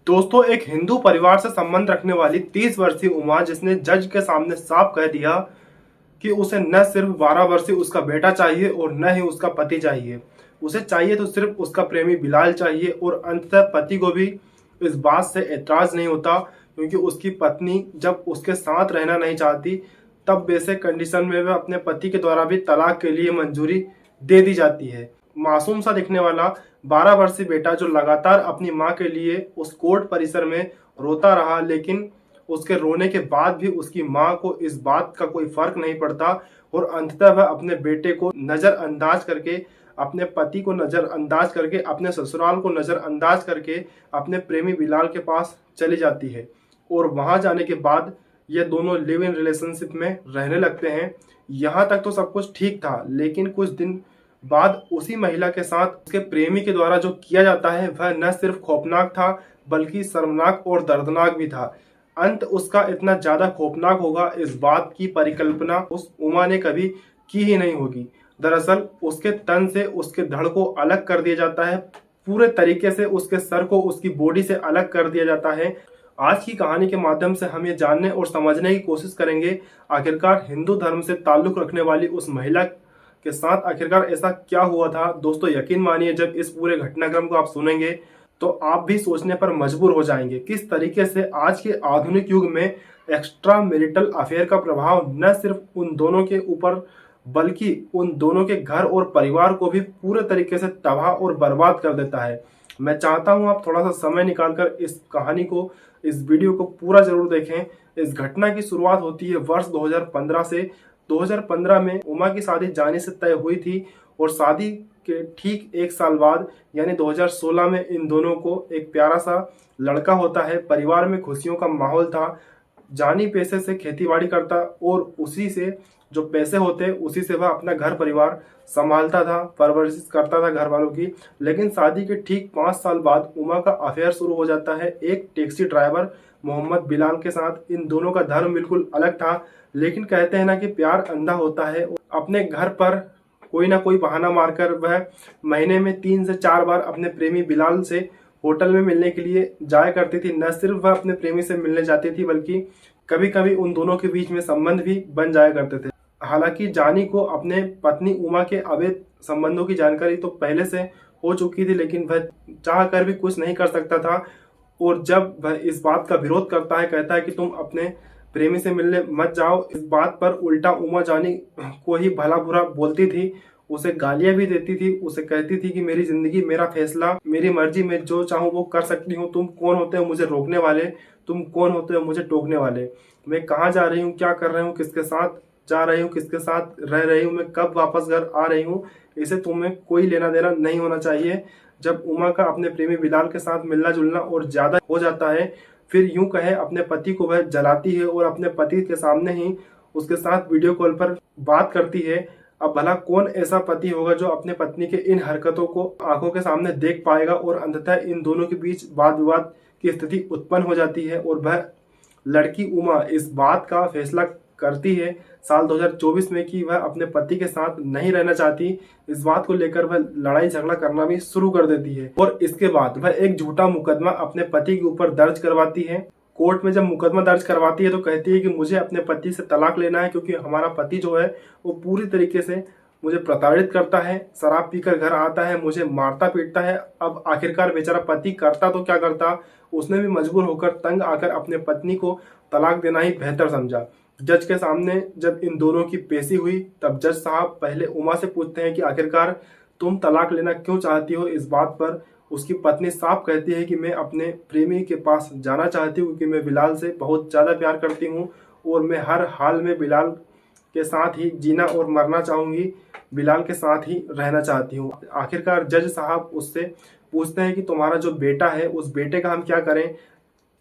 दोस्तों, एक हिंदू परिवार से संबंध रखने वाली 30 वर्षीय उमा, जिसने जज के सामने साफ कह दिया कि उसे न सिर्फ 12 वर्षीय उसका बेटा चाहिए और न ही उसका पति चाहिए। उसे चाहिए तो सिर्फ उसका प्रेमी बिलाल चाहिए। और अंततः पति को भी इस बात से एतराज नहीं होता, क्योंकि उसकी पत्नी जब उसके साथ रहना नहीं चाहती तब बेसिक कंडीशन में वह अपने पति के द्वारा भी तलाक के लिए मंजूरी दे दी जाती है। मासूम सा दिखने वाला 12 वर्षीय बेटा जो लगातार अपनी मां के लिए उस कोर्ट परिसर में रोता रहा, लेकिन उसके रोने के बाद भी उसकी मां को इस बात का कोई फर्क नहीं पड़ता और अंततः वह अपने बेटे को नजरअंदाज करके, अपने पति को नजरअंदाज करके, अपने ससुराल को नजरअंदाज करके अपने प्रेमी बिलाल के पास चली जाती है। और वहां जाने के बाद ये दोनों लिव इन रिलेशनशिप में रहने लगते हैं। यहाँ तक तो सब कुछ ठीक था, लेकिन कुछ दिन बाद उसी महिला के साथ उसके प्रेमी के द्वारा जो किया जाता है वह न सिर्फ खौफनाक था बल्कि शर्मनाक और दर्दनाक भी था। अंत उसका इतना ज्यादा खौफनाक होगा, इस बात की परिकल्पना उस उमा ने कभी की ही नहीं होगी। दरअसल उसके तन से उसके धड़ को अलग कर दिया जाता है, पूरे तरीके से उसके सर को उसकी बॉडी से अलग कर दिया जाता है। आज की कहानी के माध्यम से हम ये जानने और समझने की कोशिश करेंगे आखिरकार हिंदू धर्म से ताल्लुक रखने वाली उस महिला के साथ आखिरकार ऐसा क्या हुआ था। दोस्तों, यकीन मानिए जब इस पूरे घटनाक्रम को आप सुनेंगे तो आप भी सोचने पर मजबूर हो जाएंगे किस तरीके से आज के आधुनिक युग में एक्स्ट्रा मैरिटल अफेयर का प्रभाव न सिर्फ उन दोनों के ऊपर बल्कि उन दोनों के घर और परिवार को भी पूरे तरीके से तबाह और बर्बाद कर देता है। मैं चाहता हूं आप थोड़ा सा समय निकालकर इस कहानी को, इस वीडियो को पूरा जरूर देखें। इस घटना की शुरुआत होती है वर्ष 2015 से। 2015 में उमा की शादी जाने से तय हुई थी और शादी के ठीक एक साल बाद यानी 2016 में इन दोनों को एक प्यारा सा लड़का होता है। परिवार में खुशियों का माहौल था। जानी पैसे से खेतीबाड़ी करता और उसी से जो पैसे होते उसी से वह अपना घर परिवार संभालता था, परवरिश करता था घर वालों की। लेकिन शादी के ठीक 5 साल बाद उमा का अफेयर शुरू हो जाता है एक टैक्सी ड्राइवर मोहम्मद बिलाल के साथ। इन दोनों का धर्म बिल्कुल अलग था, लेकिन कहते हैं ना कि प्यार अंधा होता है। अपने घर पर कोई ना कोई बहाना मारकर वह महीने में 3 से 4 बार अपने प्रेमी बिलाल से होटल में मिलने के लिए जाया करती थी। न सिर्फ वह अपने प्रेमी से मिलने जाती थी बल्कि कभी कभी उन दोनों के बीच में संबंध भी बन जाया करते थे। हालांकि जानी को अपने पत्नी उमा के अवैध संबंधों की जानकारी तो पहले से हो चुकी थी, लेकिन वह चाह कर भी कुछ नहीं कर सकता था। और जब वह इस बात का विरोध करता है, कहता है कि तुम अपने प्रेमी से मिलने मत जाओ, इस बात पर उल्टा उमा जानी को ही भला बुरा बोलती थी, उसे गालियां भी देती थी। उसे कहती थी कि मेरी जिंदगी मेरा फैसला, मेरी मर्जी, मैं जो चाहूँ वो कर सकती हूँ। तुम कौन होते हो मुझे रोकने वाले? तुम कौन होते हो मुझे टोकने वाले? मैं कहाँ जा रही हूँ, क्या कर रही हूँ, किसके साथ जा रही हूँ, किसके साथ रह रही हूँ, मैं कब वापस घर आ रही हूँ, इसे तुम्हें कोई लेना देना नहीं होना चाहिए। जब उमा का अपने प्रेमी बिलाल के साथ मिलना जुलना और ज्यादा हो जाता है, फिर यूं कहे अपने पति को वह जलाती है और अपने पति के सामने ही उसके साथ वीडियो कॉल पर बात करती है। अब भला कौन ऐसा पति होगा जो अपने पत्नी के इन हरकतों को आंखों के सामने देख पाएगा। और अंततः इन दोनों के बीच वाद विवाद की स्थिति उत्पन्न हो जाती है और वह लड़की उमा इस बात का फैसला करती है साल 2024 में कि वह अपने पति के साथ नहीं रहना चाहती। इस बात को लेकर वह लड़ाई झगड़ा करना भी शुरू कर देती है और इसके बाद वह एक झूठा मुकदमा अपने पति के ऊपर दर्ज करवाती है। कोर्ट में जब मुकदमा दर्ज करवाती है तो कहती है कि मुझे अपने पति से तलाक लेना है, क्योंकि हमारा पति जो है वो पूरी तरीके से मुझे प्रताड़ित करता है, शराब पीकर घर आता है, मुझे मारता पीटता है। अब आखिरकार बेचारा पति करता तो क्या करता, उसने भी मजबूर होकर तंग आकर अपने पत्नी को तलाक देना ही बेहतर समझा। जज के सामने जब इन दोनों की पेशी हुई तब जज साहब पहले उमा से पूछते हैं कि आखिरकार तुम तलाक लेना क्यों चाहती हो। इस बात पर उसकी पत्नी साफ कहती है कि मैं अपने प्रेमी के पास जाना चाहती हूँ, क्योंकि मैं बिलाल से बहुत ज़्यादा प्यार करती हूँ और मैं हर हाल में बिलाल के साथ ही जीना और मरना चाहूँगी, बिलाल के साथ ही रहना चाहती हूँ। आखिरकार जज साहब उससे पूछते हैं कि तुम्हारा जो बेटा है उस बेटे का हम क्या करें,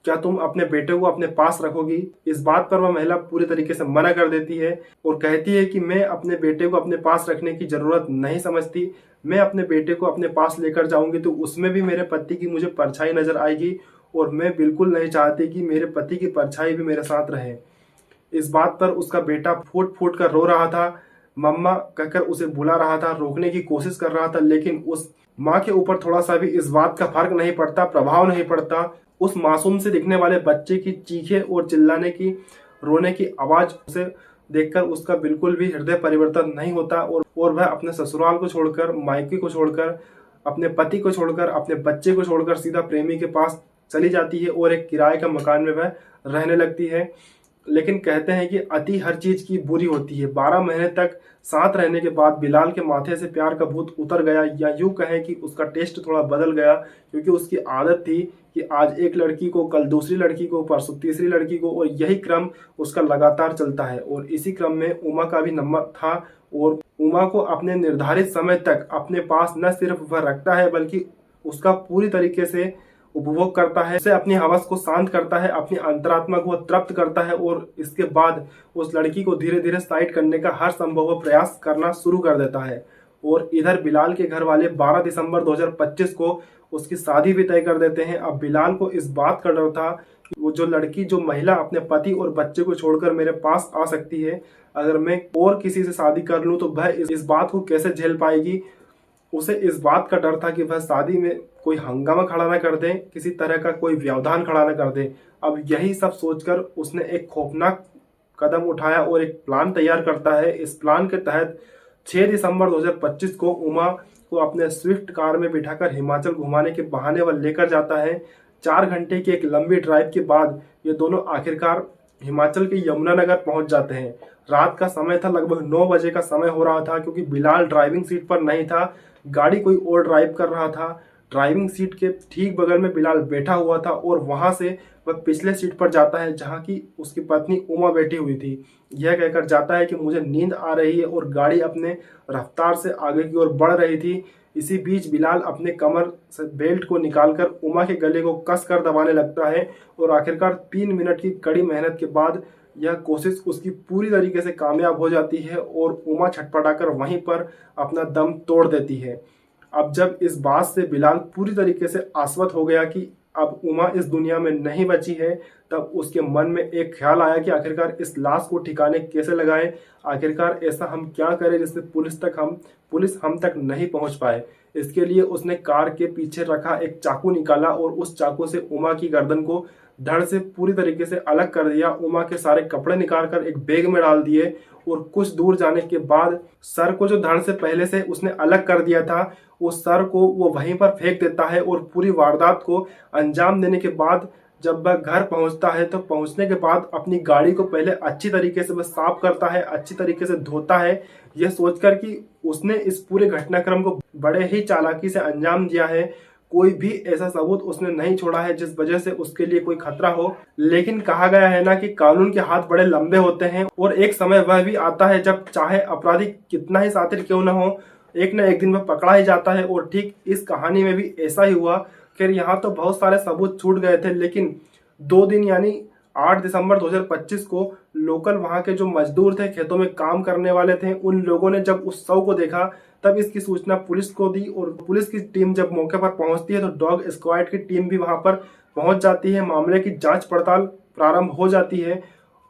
क्या तुम अपने बेटे को अपने पास रखोगी। इस बात पर वह महिला पूरी तरीके से मना कर देती है और कहती है कि मैं अपने बेटे को अपने पास रखने की जरूरत नहीं समझती। मैं अपने बेटे को अपने पास लेकर जाऊंगी तो उसमें भी मेरे पति की मुझे परछाई नजर आएगी और मैं बिल्कुल नहीं चाहती कि मेरे पति की परछाई भी मेरे साथ रहे। इस बात पर उसका बेटा फूट फूट कर रो रहा था, मम्मा कहकर उसे बुला रहा था, रोकने की कोशिश कर रहा था, लेकिन उस माँ के ऊपर थोड़ा सा भी इस बात का फर्क नहीं पड़ता, प्रभाव नहीं पड़ता। उस मासूम से दिखने वाले बच्चे की चीखें और चिल्लाने की, रोने की आवाज उसे देखकर उसका बिल्कुल भी हृदय परिवर्तन नहीं होता और वह अपने ससुराल को छोड़कर, मायके को छोड़कर, अपने पति को छोड़कर, अपने बच्चे को छोड़कर सीधा प्रेमी के पास चली जाती है और एक किराए का मकान में वह रहने लगती है। लेकिन कहते हैं कि अति हर चीज की बुरी होती है। 12 महीने तक साथ रहने के बाद बिलाल के माथे से प्यार का भूत उतर गया, या यूं कहें कि उसका टेस्ट थोड़ा बदल गया, क्योंकि उसकी आदत थी कि आज एक लड़की को, कल दूसरी लड़की को, परसों तीसरी लड़की को, और यही क्रम उसका लगातार चलता है। और इसी क्रम में उमा का भी नंबर था और उमा को अपने निर्धारित समय तक अपने पास न सिर्फ वह रखता है बल्कि उसका पूरी तरीके से उपभोग करता है, उसे अपनी हवस को शांत करता है, अपनी अंतरात्मा को तृप्त करता है और इसके बाद उस लड़की को धीरे धीरे साइड करने का हर संभव प्रयास करना शुरू कर देता है। और इधर बिलाल के घर वाले 12 दिसंबर 2025 को उसकी शादी भी तय कर देते हैं। अब बिलाल को इस बात का डर था कि वो जो लड़की, जो महिला अपने पति और बच्चे को छोड़कर मेरे पास आ सकती है, अगर मैं और किसी से शादी कर लूं तो वह इस बात को कैसे झेल पाएगी। उसे इस बात का डर था कि वह शादी में कोई हंगामा खड़ा ना कर दे, किसी तरह का कोई व्यवधान खड़ा ना कर दे। अब यही सब सोचकर उसने एक खौफनाक कदम उठाया और एक प्लान तैयार करता है। इस प्लान के तहत 6 दिसंबर 2025 को उमा को अपने स्विफ्ट कार में बिठाकर हिमाचल घुमाने के बहाने वह लेकर जाता है। 4 घंटे की एक लंबी ड्राइव के बाद ये दोनों आखिरकार हिमाचल के यमुनानगर पहुंच जाते हैं। रात का समय था, लगभग 9 बजे का समय हो रहा था, क्योंकि बिलाल ड्राइविंग सीट पर नहीं था, गाड़ी कोई और ड्राइव कर रहा था। ड्राइविंग सीट के ठीक बगल में बिलाल बैठा हुआ था और वहां से वह पिछले सीट पर जाता है जहां की उसकी पत्नी उमा बैठी हुई थी। यह कहकर जाता है कि मुझे नींद आ रही है, और गाड़ी अपने रफ्तार से आगे की ओर बढ़ रही थी। इसी बीच बिलाल अपने कमर से बेल्ट को निकालकर उमा के गले को कसकर दबाने लगता है और आखिरकार 3 मिनट की कड़ी मेहनत के बाद यह कोशिश उसकी पूरी तरीके से कामयाब हो जाती है और उमा छटपटाकर वहीं पर अपना दम तोड़ देती है। अब जब इस बात से बिलाल पूरी तरीके से आश्वस्त हो गया कि अब उमा इस दुनिया में नहीं बची है, तब उसके मन में एक ख्याल आया कि आखिरकार इस लाश को ठिकाने कैसे लगाएं, आखिरकार ऐसा हम क्या करें जिससे पुलिस हम तक नहीं पहुंच पाए। इसके लिए उसने कार के पीछे रखा एक चाकू निकाला और उस चाकू से उमा की गर्दन को धड़ से पूरी तरीके से अलग कर दिया। उमा के सारे कपड़े निकालकर एक बैग में डाल दिए और कुछ दूर जाने के बाद सर को, जो धड़ से पहले से उसने अलग कर दिया था, उस सर को वो वहीं पर फेंक देता है। और पूरी वारदात को अंजाम देने के बाद जब वह घर पहुंचता है तो पहुंचने के बाद अपनी गाड़ी को पहले अच्छी तरीके से वह साफ करता है, अच्छी तरीके से धोता है, यह सोचकर कि उसने इस पूरे घटनाक्रम को बड़े ही चालाकी से अंजाम दिया है। कोई भी ऐसा सबूत उसने नहीं छोड़ा है जिस वजह से उसके लिए कोई खतरा हो। लेकिन कहा गया है ना कि कानून के हाथ बड़े लंबे होते हैं, और एक समय वह भी आता है जब चाहे अपराधी कितना ही शातिर क्यों न हो, एक न एक दिन वह पकड़ा ही जाता है। और ठीक इस कहानी में भी ऐसा ही हुआ। खैर यहाँ तो बहुत सारे सबूत छूट गए थे, लेकिन 2 दिन यानी 8 दिसंबर 2025 को लोकल वहां के जो मजदूर थे, खेतों में काम करने वाले थे, उन लोगों ने जब उस शव को देखा तब इसकी सूचना पुलिस को दी। और पुलिस की टीम जब मौके पर पहुंचती है तो डॉग स्क्वाड की टीम भी वहां पर पहुंच जाती है। मामले की जांच पड़ताल प्रारंभ हो जाती है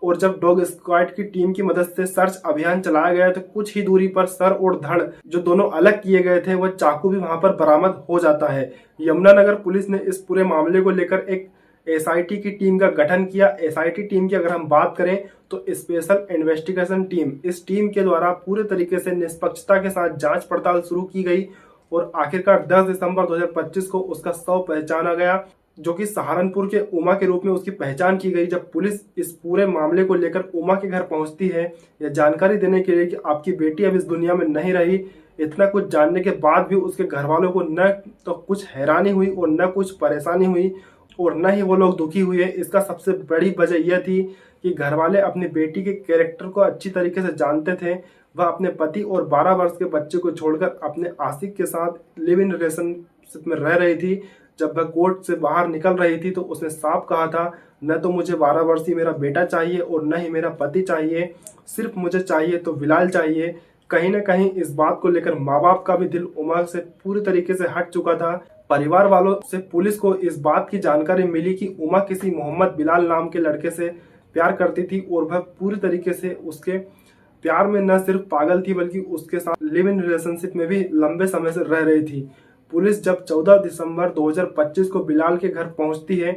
और जब डॉग स्क्वाड की टीम की मदद से सर्च अभियान चलाया गया तो कुछ ही दूरी पर सर और धड़ जो दोनों अलग किए गए थे, वह चाकू भी वहां पर बरामद हो जाता है। यमुनानगर पुलिस ने इस पूरे मामले को लेकर एक एसआईटी की टीम का गठन किया। एसआईटी टीम की अगर हम बात करें तो स्पेशल इन्वेस्टिगेशन टीम, इस टीम के द्वारा पूरे तरीके से निष्पक्षता के साथ जांच पड़ताल शुरू की गई और आखिरकार 10 दिसंबर 2025 को उसका शव पहचाना गया, जो कि सहारनपुर के उमा के रूप में उसकी पहचान की गई। जब पुलिस इस पूरे मामले को लेकर उमा के घर पहुंचती है यह जानकारी देने के लिए कि आपकी बेटी अब इस दुनिया में नहीं रही, इतना कुछ जानने के बाद भी उसके घर वालों को न तो कुछ हैरानी हुई और न कुछ परेशानी हुई और न ही वो लोग दुखी हुए। इसका सबसे बड़ी वजह यह थी कि घर वाले अपनी बेटी के कैरेक्टर को अच्छी तरीके से जानते थे। वह अपने पति और 12 वर्ष के बच्चे को छोड़कर अपने आशिक के साथ लिव इन रिलेशनशिप में रह रही थी। जब वह कोर्ट से बाहर निकल रही थी तो उसने साफ कहा था, न तो मुझे 12 वर्षीय मेरा बेटा चाहिए और न ही मेरा पति चाहिए, सिर्फ मुझे चाहिए तो बिलाल चाहिए। कहीं न कहीं इस बात को लेकर माँ बाप का भी दिल उमा से पूरी तरीके से हट चुका था। परिवार वालों से पुलिस को इस बात की जानकारी मिली कि उमा किसी मोहम्मद बिलाल नाम के लड़के से प्यार करती थी और वह पूरी तरीके से उसके प्यार में न सिर्फ पागल थी बल्कि उसके साथ लिव इन रिलेशनशिप में भी लंबे समय से रह रही थी। पुलिस जब 14 दिसंबर 2025 को बिलाल के घर पहुंचती है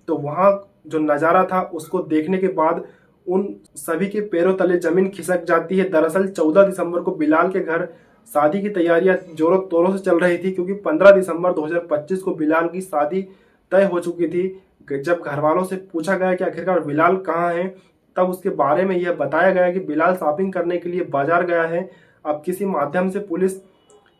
तो वहाँ जो नज़ारा था उसको देखने के बाद उन सभी के पैरों तले जमीन खिसक जाती है। दरअसल 14 दिसंबर को बिलाल के घर शादी की तैयारियां जोरों तोरों से चल रही थी, क्योंकि 15 दिसंबर 2025 को बिलाल की शादी तय हो चुकी थी। जब घर वालों से पूछा गया कि आखिरकार बिलाल कहाँ है, तब उसके बारे में यह बताया गया कि बिलाल शॉपिंग करने के लिए बाजार गया है। अब किसी माध्यम से पुलिस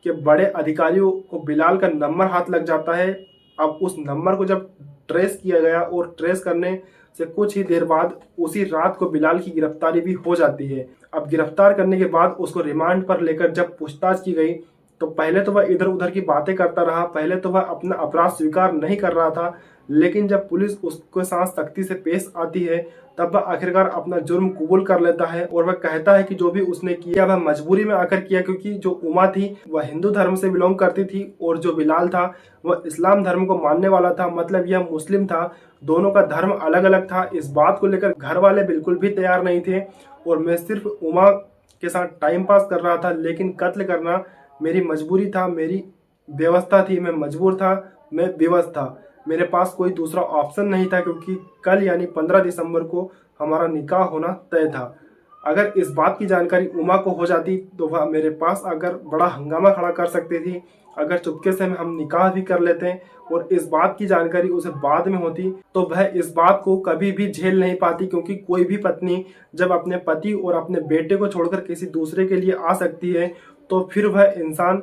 के बड़े अधिकारियों को बिलाल का नंबर हाथ लग जाता है। अब उस नंबर को जब ट्रेस किया गया और ट्रेस करने से कुछ ही देर बाद उसी रात को बिलाल की गिरफ्तारी भी हो जाती है। अब गिरफ्तार करने के बाद उसको रिमांड पर लेकर जब पूछताछ की गई तो पहले तो वह इधर उधर की बातें करता रहा। पहले तो वह अपना अपराध स्वीकार नहीं कर रहा था, लेकिन जब पुलिस उसके साथ सख्ती से पेश आती है तब वह आखिरकार अपना जुर्म कबूल कर लेता है और वह कहता है कि जो भी उसने किया वह मजबूरी में आकर किया, क्योंकि जो उमा थी वह हिंदू धर्म से बिलोंग करती थी और जो बिलाल था वह इस्लाम धर्म को मानने वाला था, मतलब यह मुस्लिम था। दोनों का धर्म अलग अलग था। इस बात को लेकर घर वाले बिल्कुल भी तैयार नहीं थे और मैं सिर्फ उमा के साथ टाइम पास कर रहा था, लेकिन कत्ल करना मेरी मजबूरी था, मेरी व्यवस्था थी। मैं मजबूर था, मैं बेबस था, मेरे पास कोई दूसरा ऑप्शन नहीं था, क्योंकि कल यानी 15 दिसंबर को हमारा निकाह होना तय था। अगर इस बात की जानकारी उमा को हो जाती तो वह मेरे पास आकर बड़ा हंगामा खड़ा कर सकती थी। अगर चुपके से हम निकाह भी कर लेते और इस बात की जानकारी उसे बाद में होती तो वह इस बात को कभी भी झेल नहीं पाती, क्योंकि कोई भी पत्नी जब अपने पति और अपने बेटे को छोड़कर किसी दूसरे के लिए आ सकती है तो फिर वह इंसान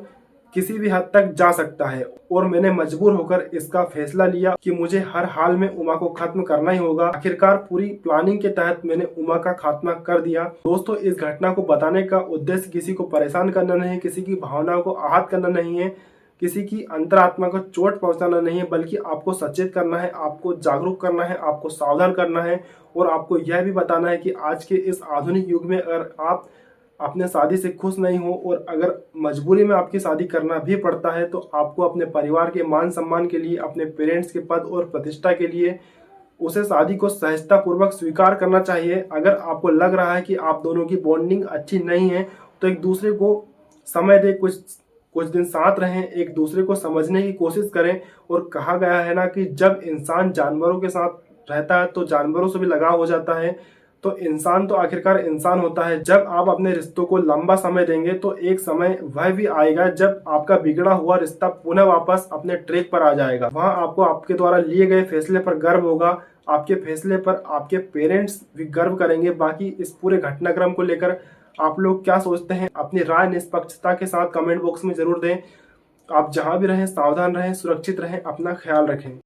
किसी भी हद तक जा सकता है। और मैंने मजबूर होकर इसका फैसला लिया कि मुझे हर हाल में उमा को खत्म करना ही होगा। आखिरकार पूरी प्लानिंग के तहत मैंने उमा का खात्मा कर दिया। दोस्तों, इस घटना को बताने का उद्देश्य किसी को परेशान करना नहीं, किसी की भावनाओं को आहत करना नहीं है, किसी की अंतरात्मा को चोट पहुंचाना नहीं है, बल्कि आपको सचेत करना है, आपको जागरूक करना है, आपको सावधान करना है और आपको यह भी बताना है कि आज के इस आधुनिक युग में अगर आप अपने शादी से खुश नहीं हो और अगर मजबूरी में आपकी शादी करना भी पड़ता है तो आपको अपने परिवार के मान सम्मान के लिए, अपने पेरेंट्स के पद और प्रतिष्ठा के लिए उसे शादी को सहजता पूर्वक स्वीकार करना चाहिए। अगर आपको लग रहा है कि आप दोनों की बॉन्डिंग अच्छी नहीं है तो एक दूसरे को समय दे, कुछ दिन साथ रहें, एक दूसरे को समझने की कोशिश करें। और कहा गया है ना कि जब इंसान जानवरों के साथ रहता है तो जानवरों से भी लगाव हो जाता है, तो इंसान तो आखिरकार इंसान होता है। जब आप अपने रिश्तों को लंबा समय देंगे तो एक समय वह भी आएगा जब आपका बिगड़ा हुआ रिश्ता पुनः वापस अपने ट्रैक पर आ जाएगा। वहां आपको आपके द्वारा लिए गए फैसले पर गर्व होगा, आपके फैसले पर आपके पेरेंट्स भी गर्व करेंगे। बाकी इस पूरे घटनाक्रम को लेकर आप लोग क्या सोचते हैं, अपनी राय निष्पक्षता के साथ कमेंट बॉक्स में जरूर दें। आप जहां भी रहें सावधान रहें, सुरक्षित रहें, अपना ख्याल रखें।